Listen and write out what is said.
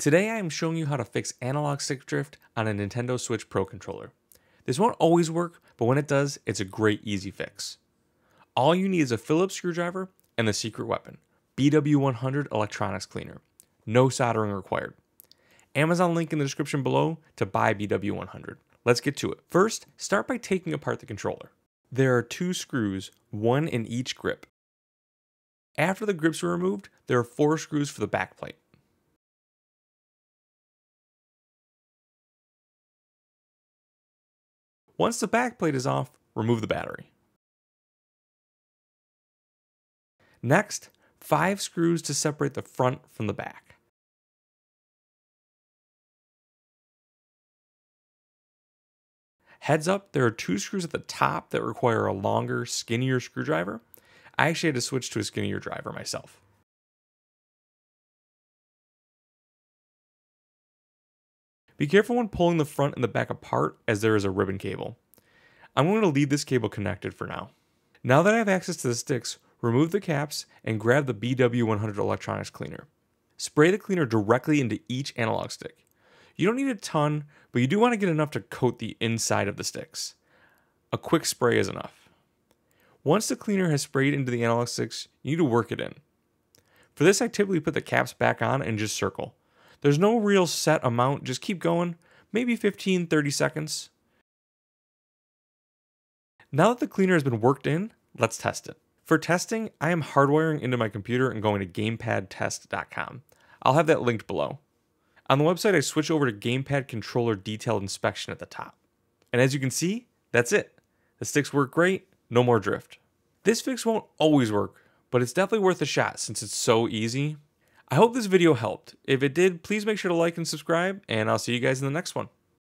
Today I am showing you how to fix analog stick drift on a Nintendo Switch Pro controller. This won't always work, but when it does, it's a great easy fix. All you need is a Phillips screwdriver and the secret weapon, BW100 electronics cleaner. No soldering required. Amazon link in the description below to buy BW100. Let's get to it. First, start by taking apart the controller. There are 2 screws, one in each grip. After the grips are removed, there are 4 screws for the back plate. Once the back plate is off, remove the battery. Next, 5 screws to separate the front from the back. Heads up, there are 2 screws at the top that require a longer, skinnier screwdriver. I actually had to switch to a skinnier driver myself. Be careful when pulling the front and the back apart, as there is a ribbon cable. I'm going to leave this cable connected for now. Now that I have access to the sticks, remove the caps and grab the BW100 electronics cleaner. Spray the cleaner directly into each analog stick. You don't need a ton, but you do want to get enough to coat the inside of the sticks. A quick spray is enough. Once the cleaner has sprayed into the analog sticks, you need to work it in. For this, I typically put the caps back on and just circle. There's no real set amount, just keep going, maybe 15-30 seconds. Now that the cleaner has been worked in, let's test it. For testing, I am hardwiring into my computer and going to gamepadtest.com. I'll have that linked below. On the website, I switch over to Gamepad Controller Detailed Inspection at the top. And as you can see, that's it. The sticks work great, no more drift. This fix won't always work, but it's definitely worth a shot since it's so easy. I hope this video helped. If it did, please make sure to like and subscribe, and I'll see you guys in the next one.